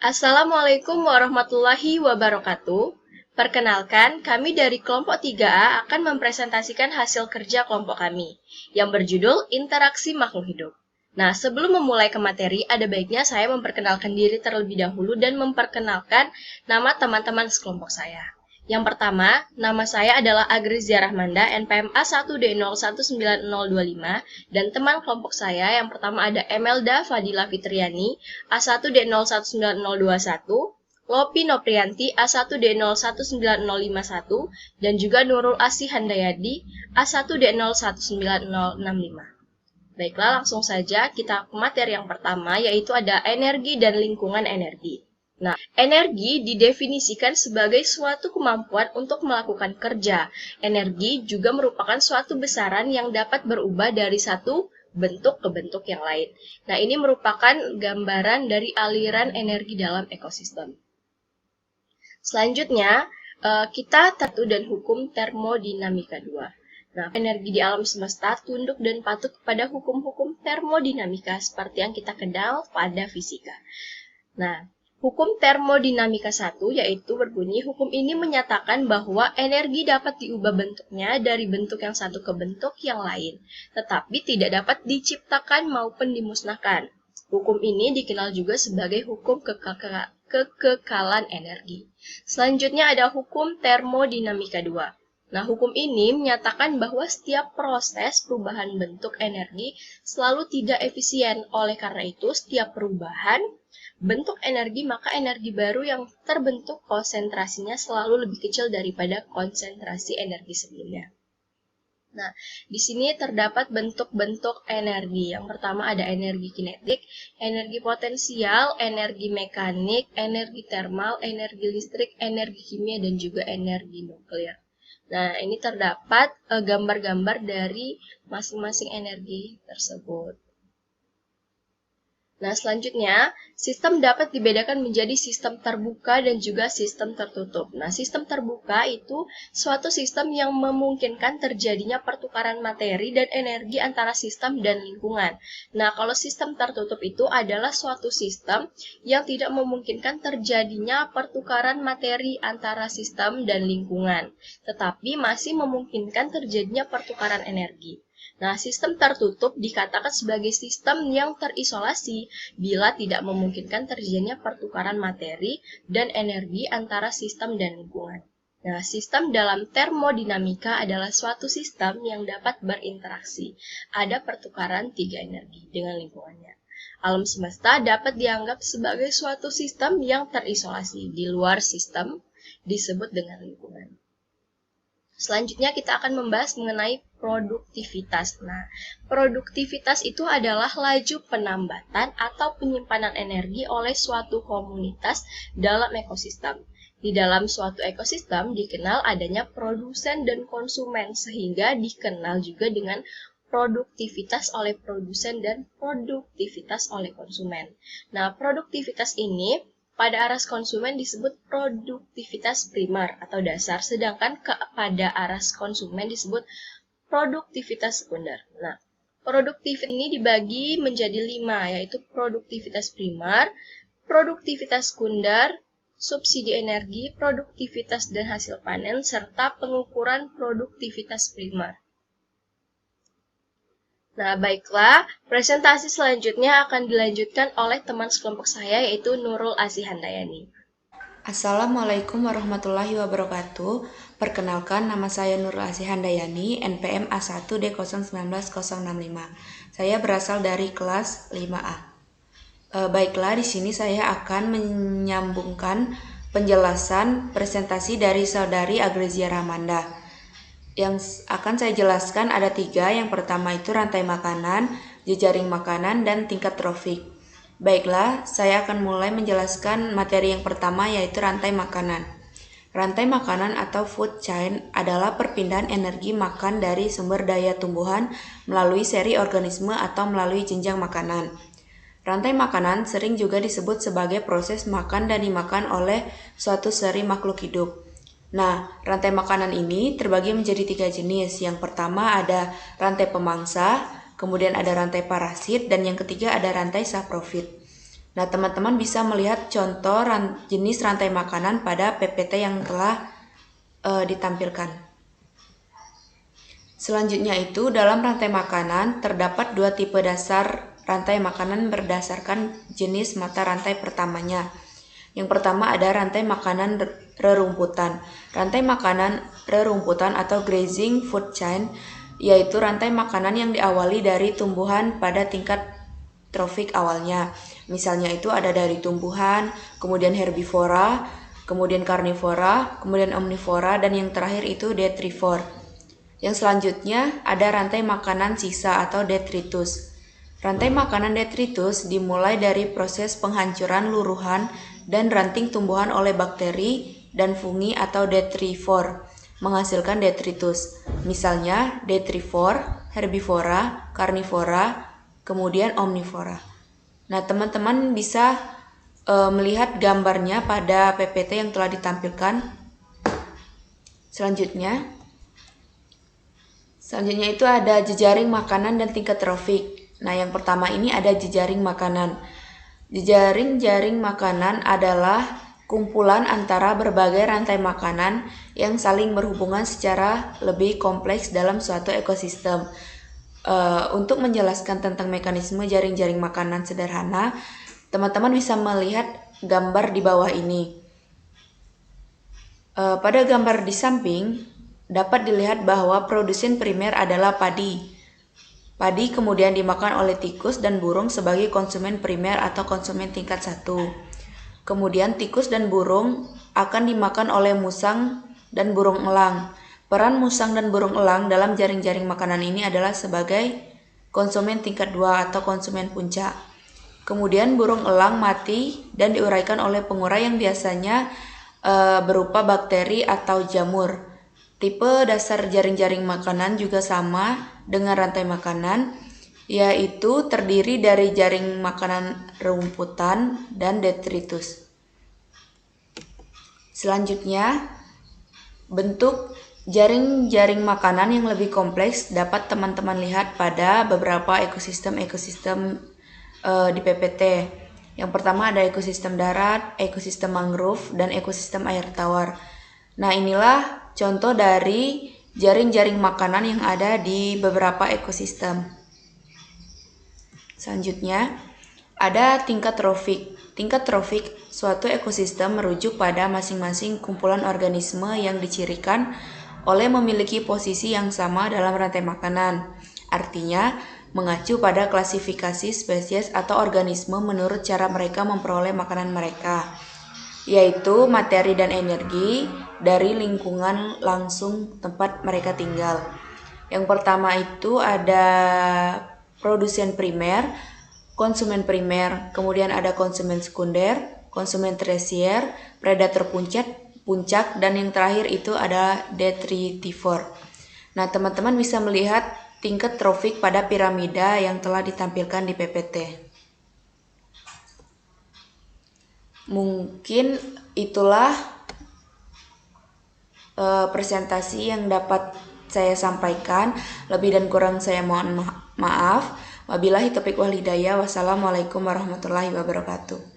Assalamualaikum warahmatullahi wabarakatuh. Perkenalkan, kami dari kelompok 3A akan mempresentasikan hasil kerja kelompok kami yang berjudul Interaksi Makhluk Hidup. Nah, sebelum memulai ke materi, ada baiknya saya memperkenalkan diri terlebih dahulu dan memperkenalkan nama teman-teman sekelompok saya. Yang pertama, nama saya adalah Agrizia Rahmanda, NPM A1D019025, dan teman kelompok saya yang pertama ada Emelda Fadila Fitriani, A1D019021, Lopi Noprianti, A1D019051, dan juga Nurul Asih Handayadi, A1D019065. Baiklah, langsung saja kita ke materi yang pertama, yaitu ada energi dan lingkungan energi. Nah, energi didefinisikan sebagai suatu kemampuan untuk melakukan kerja. Energi juga merupakan suatu besaran yang dapat berubah dari satu bentuk ke bentuk yang lain. Nah, ini merupakan gambaran dari aliran energi dalam ekosistem. Selanjutnya, kita tertu dan hukum termodinamika 2. Nah, energi di alam semesta tunduk dan patuh kepada hukum-hukum termodinamika seperti yang kita kenal pada fisika. Nah, hukum termodinamika 1 yaitu berbunyi, hukum ini menyatakan bahwa energi dapat diubah bentuknya dari bentuk yang satu ke bentuk yang lain, tetapi tidak dapat diciptakan maupun dimusnahkan. Hukum ini dikenal juga sebagai hukum kekekalan energi. Selanjutnya ada hukum termodinamika 2. Nah, hukum ini menyatakan bahwa setiap proses perubahan bentuk energi selalu tidak efisien. Oleh karena itu, setiap perubahan bentuk energi, maka energi baru yang terbentuk konsentrasinya selalu lebih kecil daripada konsentrasi energi sebelumnya. Nah, di sini terdapat bentuk-bentuk energi. Yang pertama ada energi kinetik, energi potensial, energi mekanik, energi termal, energi listrik, energi kimia, dan juga energi nuklir. Nah, ini terdapat gambar-gambar dari masing-masing energi tersebut. Nah, selanjutnya, sistem dapat dibedakan menjadi sistem terbuka dan juga sistem tertutup. Nah, sistem terbuka itu suatu sistem yang memungkinkan terjadinya pertukaran materi dan energi antara sistem dan lingkungan. Nah, kalau sistem tertutup itu adalah suatu sistem yang tidak memungkinkan terjadinya pertukaran materi antara sistem dan lingkungan, tetapi masih memungkinkan terjadinya pertukaran energi. Nah, sistem tertutup dikatakan sebagai sistem yang terisolasi bila tidak memungkinkan terjadinya pertukaran materi dan energi antara sistem dan lingkungan. Nah, sistem dalam termodinamika adalah suatu sistem yang dapat berinteraksi. Ada pertukaran tiga energi dengan lingkungannya. Alam semesta dapat dianggap sebagai suatu sistem yang terisolasi. Di luar sistem disebut dengan lingkungan. Selanjutnya kita akan membahas mengenai produktivitas. Nah, produktivitas itu adalah laju penambatan atau penyimpanan energi oleh suatu komunitas dalam ekosistem. Di dalam suatu ekosistem dikenal adanya produsen dan konsumen, sehingga dikenal juga dengan produktivitas oleh produsen dan produktivitas oleh konsumen. Nah, produktivitas ini pada aras konsumen disebut produktivitas primer atau dasar, sedangkan pada aras konsumen disebut produktivitas sekunder. Nah, produktivitas ini dibagi menjadi 5, yaitu produktivitas primer, produktivitas sekunder, subsidi energi, produktivitas dan hasil panen, serta pengukuran produktivitas primer. Nah, baiklah, presentasi selanjutnya akan dilanjutkan oleh teman sekelompok saya, yaitu Nurul Asih Handayani. Assalamualaikum warahmatullahi wabarakatuh. Perkenalkan, nama saya Nurul Asih Handayani, NPM A1D019065. Saya berasal dari kelas 5A. Baiklah, di sini saya akan menyambungkan penjelasan presentasi dari saudari Agrizia Rahmanda. Yang akan saya jelaskan ada 3. Yang pertama itu rantai makanan, jejaring makanan, dan tingkat trofik. Baiklah, saya akan mulai menjelaskan materi yang pertama, yaitu rantai makanan. Rantai makanan atau food chain adalah perpindahan energi makan dari sumber daya tumbuhan melalui seri organisme atau melalui jenjang makanan. Rantai makanan sering juga disebut sebagai proses makan dan dimakan oleh suatu seri makhluk hidup. Nah, rantai makanan ini terbagi menjadi 3 jenis. Yang pertama ada rantai pemangsa, kemudian ada rantai parasit, dan yang ketiga ada rantai saprofit. Nah, teman-teman bisa melihat contoh jenis rantai makanan pada PPT yang telah ditampilkan. Selanjutnya itu, dalam rantai makanan terdapat dua tipe dasar rantai makanan berdasarkan jenis mata rantai pertamanya. Yang pertama ada rantai makanan rerumputan. Rantai makanan rerumputan atau grazing food chain yaitu rantai makanan yang diawali dari tumbuhan pada tingkat trofik awalnya. Misalnya itu ada dari tumbuhan, kemudian herbivora, kemudian karnivora, kemudian omnivora, dan yang terakhir itu detrivor. Yang selanjutnya ada rantai makanan sisa atau detritus. Rantai makanan detritus dimulai dari proses penghancuran luruhan dan ranting tumbuhan oleh bakteri dan fungi atau detrivor, menghasilkan detritus. Misalnya detrivor, herbivora, karnivora, kemudian omnivora. Nah, teman-teman bisa melihat gambarnya pada PPT yang telah ditampilkan. Selanjutnya itu ada jejaring makanan dan tingkat trofik. Nah, yang pertama ini ada jejaring makanan. Jejaring makanan adalah kumpulan antara berbagai rantai makanan yang saling berhubungan secara lebih kompleks dalam suatu ekosistem. Untuk menjelaskan tentang mekanisme jaring-jaring makanan sederhana, teman-teman bisa melihat gambar di bawah ini. Pada gambar di samping, dapat dilihat bahwa produsen primer adalah padi. Padi kemudian dimakan oleh tikus dan burung sebagai konsumen primer atau konsumen tingkat 1. Kemudian tikus dan burung akan dimakan oleh musang dan burung elang. Peran musang dan burung elang dalam jaring-jaring makanan ini adalah sebagai konsumen tingkat 2 atau konsumen puncak. Kemudian burung elang mati dan diuraikan oleh pengurai yang biasanya berupa bakteri atau jamur. Tipe dasar jaring-jaring makanan juga sama dengan rantai makanan, yaitu terdiri dari jaring makanan rumputan dan detritus. Selanjutnya, bentuk jaring-jaring makanan yang lebih kompleks dapat teman-teman lihat pada beberapa ekosistem di PPT. Yang pertama ada ekosistem darat, ekosistem mangrove, dan ekosistem air tawar. Nah, inilah contoh dari jaring-jaring makanan yang ada di beberapa ekosistem. Selanjutnya, ada tingkat trofik. Tingkat trofik suatu ekosistem merujuk pada masing-masing kumpulan organisme yang dicirikan oleh memiliki posisi yang sama dalam rantai makanan. Artinya, mengacu pada klasifikasi spesies atau organisme menurut cara mereka memperoleh makanan mereka, yaitu materi dan energi dari lingkungan langsung tempat mereka tinggal. Yang pertama itu ada produsen primer, konsumen primer, kemudian ada konsumen sekunder, konsumen tersier, predator puncak, dan yang terakhir itu ada detritivor. Nah, teman-teman bisa melihat tingkat trofik pada piramida yang telah ditampilkan di PPT. Mungkin itulah presentasi yang dapat saya sampaikan. Lebih dan kurang saya mohon maaf. Wabillahi taufiq wal hidayah. Wassalamualaikum warahmatullahi wabarakatuh.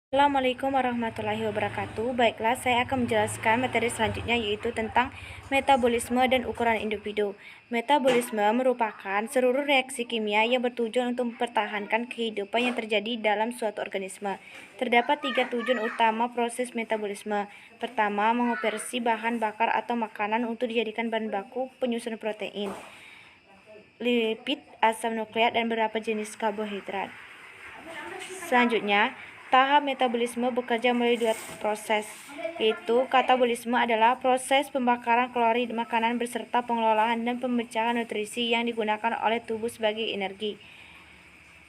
Assalamualaikum warahmatullahi wabarakatuh. Baiklah, saya akan menjelaskan materi selanjutnya yaitu tentang metabolisme dan ukuran individu. Metabolisme merupakan seluruh reaksi kimia yang bertujuan untuk mempertahankan kehidupan yang terjadi dalam suatu organisme. Terdapat 3 tujuan utama proses metabolisme. Pertama, mengoperasi bahan bakar atau makanan untuk dijadikan bahan baku penyusun protein, lipid, asam nukleat, dan beberapa jenis karbohidrat. Selanjutnya, tahap metabolisme bekerja melalui 2 proses, yaitu katabolisme adalah proses pembakaran kalori makanan beserta pengelolaan dan pemecahan nutrisi yang digunakan oleh tubuh sebagai energi.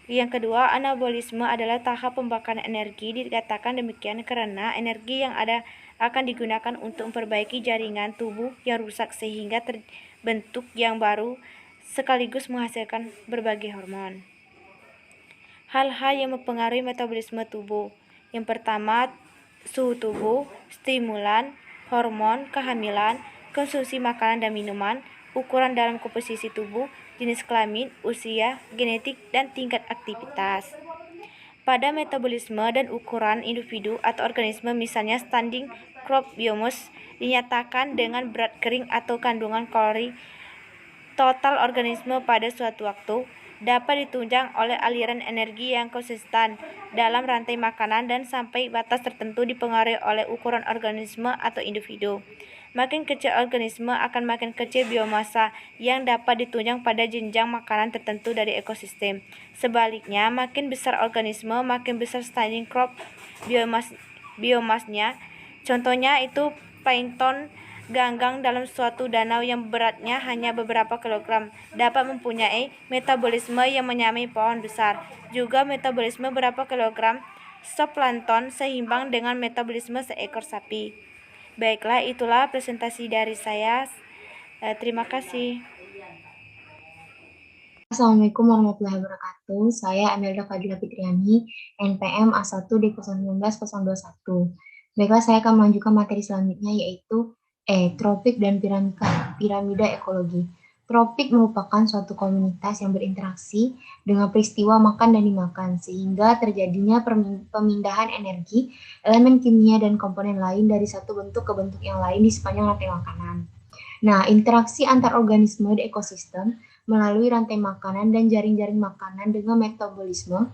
Yang kedua, anabolisme adalah tahap pembakaran energi. Dikatakan demikian karena energi yang ada akan digunakan untuk memperbaiki jaringan tubuh yang rusak sehingga terbentuk yang baru sekaligus menghasilkan berbagai hormon. Hal-hal yang mempengaruhi metabolisme tubuh. Yang pertama, suhu tubuh, stimulan, hormon, kehamilan, konsumsi makanan dan minuman, ukuran dalam komposisi tubuh, jenis kelamin, usia, genetik, dan tingkat aktivitas. Pada metabolisme dan ukuran individu atau organisme, misalnya standing crop biomass, dinyatakan dengan berat kering atau kandungan kalori total organisme pada suatu waktu, dapat ditunjang oleh aliran energi yang konsisten dalam rantai makanan dan sampai batas tertentu dipengaruhi oleh ukuran organisme atau individu. Makin kecil organisme akan makin kecil biomasa yang dapat ditunjang pada jenjang makanan tertentu dari ekosistem. Sebaliknya, makin besar organisme, makin besar standing crop biomasnya. Contohnya itu plankton ganggang dalam suatu danau yang beratnya hanya beberapa kilogram dapat mempunyai metabolisme yang menyamai pohon besar. Juga metabolisme berapa kilogram zooplankton seimbang dengan metabolisme seekor sapi. Baiklah, itulah presentasi dari saya. Terima kasih. Assalamualaikum warahmatullahi wabarakatuh. Saya Amelda Fadila Fitriani, NPM A1D019-021. Baiklah, saya akan melanjutkan materi selanjutnya, yaitu tropik dan piramida ekologi. Tropik merupakan suatu komunitas yang berinteraksi dengan peristiwa makan dan dimakan, sehingga terjadinya pemindahan energi, elemen kimia, dan komponen lain dari satu bentuk ke bentuk yang lain di sepanjang rantai makanan. Nah, interaksi antar organisme di ekosistem melalui rantai makanan dan jaring-jaring makanan dengan metabolisme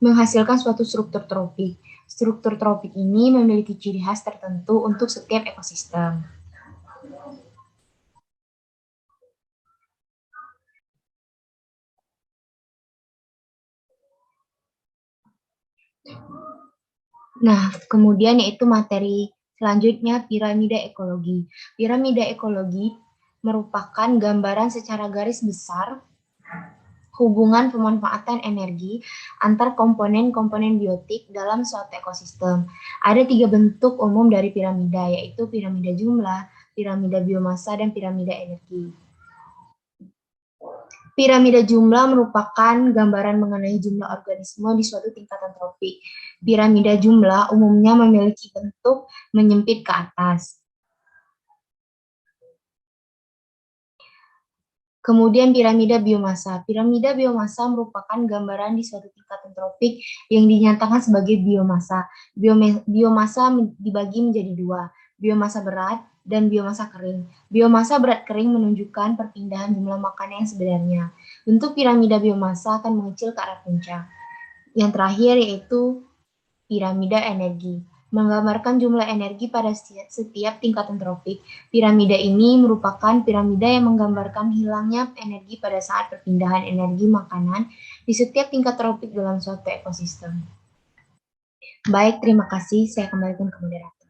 menghasilkan suatu struktur tropik. Struktur tropik ini memiliki ciri khas tertentu untuk setiap ekosistem. Nah, kemudian yaitu materi selanjutnya piramida ekologi. Piramida ekologi merupakan gambaran secara garis besar hubungan pemanfaatan energi antar komponen-komponen biotik dalam suatu ekosistem. Ada 3 bentuk umum dari piramida, yaitu piramida jumlah, piramida biomasa, dan piramida energi. Piramida jumlah merupakan gambaran mengenai jumlah organisme di suatu tingkatan tropik. Piramida jumlah umumnya memiliki bentuk menyempit ke atas. Kemudian piramida biomasa. Piramida biomasa merupakan gambaran di suatu tingkatan tropik yang dinyatakan sebagai biomasa. Biomasa dibagi menjadi 2, biomasa berat dan biomasa kering. Biomasa berat kering menunjukkan perpindahan jumlah makanan yang sebenarnya. Bentuk piramida biomasa akan mengecil ke arah puncak. Yang terakhir yaitu piramida energi, menggambarkan jumlah energi pada setiap tingkatan tropik. Piramida ini merupakan piramida yang menggambarkan hilangnya energi pada saat perpindahan energi makanan di setiap tingkat tropik dalam suatu ekosistem. Baik, terima kasih. Saya kembalikan ke moderator.